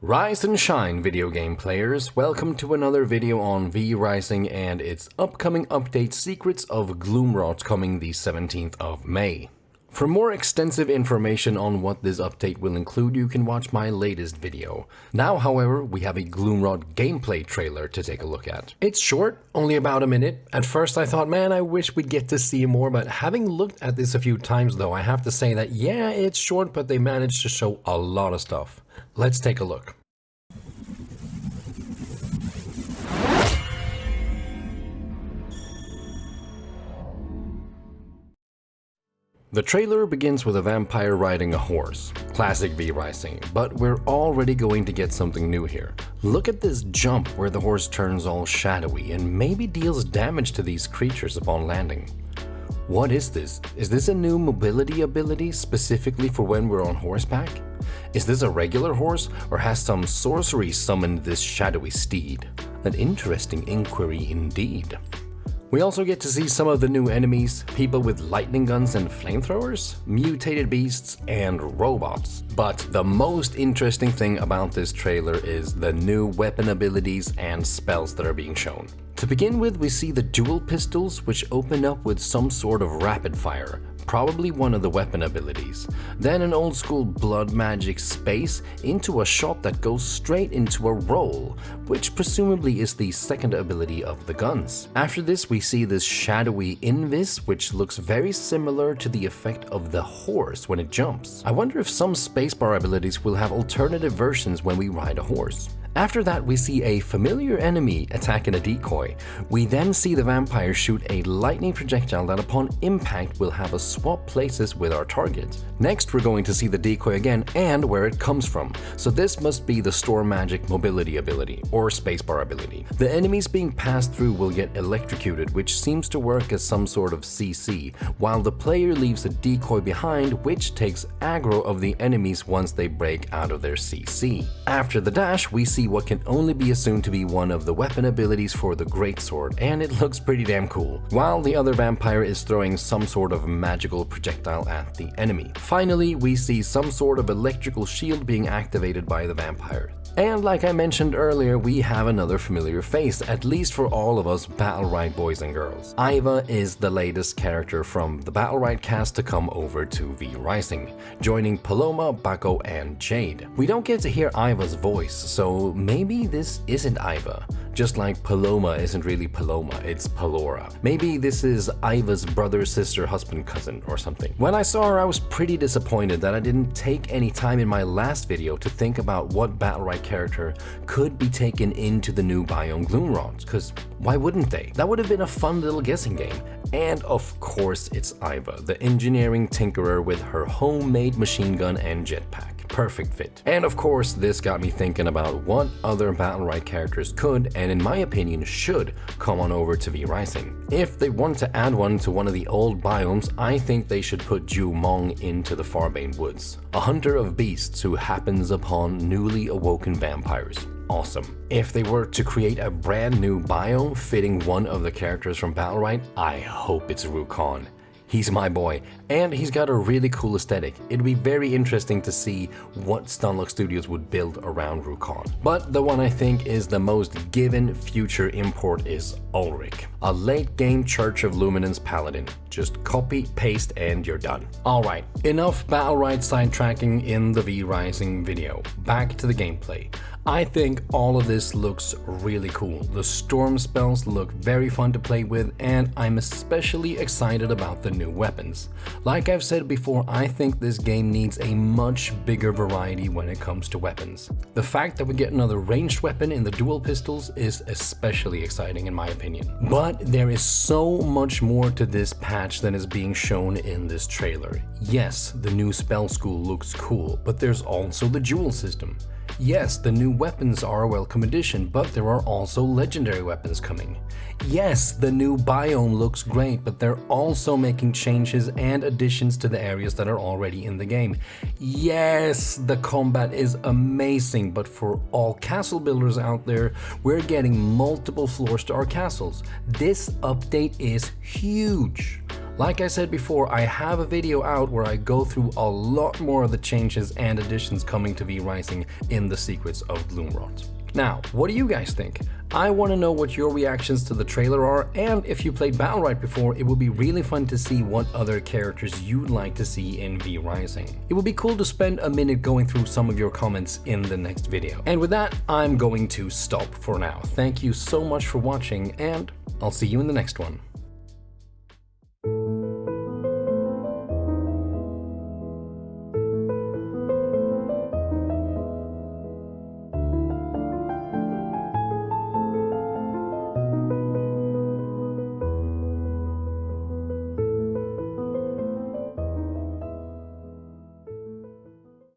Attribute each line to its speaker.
Speaker 1: Rise and shine, video game players. Welcome to another video on V Rising and its upcoming update Secrets of Gloomrot coming the 17th of May. For more extensive information on what this update will include, you can watch my latest video. Now, however, we have a Gloomrot gameplay trailer to take a look at. It's short, only about a minute. At first I thought, man, I wish we'd get to see more, but having looked at this a few times though, I have to say that yeah, it's short, but they managed to show a lot of stuff. Let's take a look. The trailer begins with a vampire riding a horse, classic V Rising, but we're already going to get something new here. Look at this jump where the horse turns all shadowy and maybe deals damage to these creatures upon landing. What is this? Is this a new mobility ability specifically for when we're on horseback? Is this a regular horse or has some sorcery summoned this shadowy steed? An interesting inquiry indeed. We also get to see some of the new enemies, people with lightning guns and flamethrowers, mutated beasts, and robots. But the most interesting thing about this trailer is the new weapon abilities and spells that are being shown. To begin with, we see the dual pistols, which open up with some sort of rapid fire, probably one of the weapon abilities. Then an old school blood magic space into a shot that goes straight into a roll, which presumably is the second ability of the guns. After this we see this shadowy invis, which looks very similar to the effect of the horse when it jumps. I wonder if some spacebar abilities will have alternative versions when we ride a horse. After that we see a familiar enemy attacking a decoy. We then see the vampire shoot a lightning projectile that upon impact will have us swap places with our target. Next we're going to see the decoy again and where it comes from, so this must be the storm magic mobility ability or spacebar ability. The enemies being passed through will get electrocuted, which seems to work as some sort of CC, while the player leaves a decoy behind which takes aggro of the enemies once they break out of their CC. After the dash we see what can only be assumed to be one of the weapon abilities for the greatsword, and it looks pretty damn cool, while the other vampire is throwing some sort of magical projectile at the enemy. Finally, we see some sort of electrical shield being activated by the vampire. And like I mentioned earlier, we have another familiar face, at least for all of us Battlerite boys and girls. Iva is the latest character from the Battlerite cast to come over to V Rising, joining Paloma, Baco, and Jade. We don't get to hear Iva's voice, so maybe this isn't Iva. Just like Paloma isn't really Paloma, it's Palora. Maybe this is Iva's brother, sister, husband, cousin, or something. When I saw her, I was pretty disappointed that I didn't take any time in my last video to think about what Battlerite character could be taken into the new biome Gloomrot, because why wouldn't they? That would have been a fun little guessing game. And of course it's Iva, the engineering tinkerer with her homemade machine gun and jetpack. Perfect fit. And of course this got me thinking about what other Battlerite characters could, and in my opinion should, come on over to V Rising. If they want to add one to one of the old biomes, I think they should put Ju Mong into the Farbane Woods, a hunter of beasts who happens upon newly awoken vampires. Awesome. If they were to create a brand new biome fitting one of the characters from Battlerite, I hope it's Rukon. He's my boy, and he's got a really cool aesthetic. It'd be very interesting to see what Stunlock Studios would build around Rukon. But the one I think is the most given future import is Ulrich, a late game Church of Luminance paladin. Just copy, paste, and you're done. Alright, enough Battlerite sidetracking in the V Rising video. Back to the gameplay. I think all of this looks really cool. The storm spells look very fun to play with, and I'm especially excited about the new weapons. Like I've said before, I think this game needs a much bigger variety when it comes to weapons. The fact that we get another ranged weapon in the dual pistols is especially exciting in my opinion. But there is so much more to this patch than is being shown in this trailer. Yes, the new spell school looks cool, but there's also the duel system. Yes, the new weapons are a welcome addition, but there are also legendary weapons coming. Yes, the new biome looks great, but they're also making changes and additions to the areas that are already in the game. Yes, the combat is amazing, but for all castle builders out there, we're getting multiple floors to our castles. This update is huge. Like I said before, I have a video out where I go through a lot more of the changes and additions coming to V-Rising in the Secrets of Gloomrot. Now, what do you guys think? I want to know what your reactions to the trailer are, and if you played Battlerite before, it would be really fun to see what other characters you'd like to see in V-Rising. It would be cool to spend a minute going through some of your comments in the next video. And with that, I'm going to stop for now. Thank you so much for watching, and I'll see you in the next one.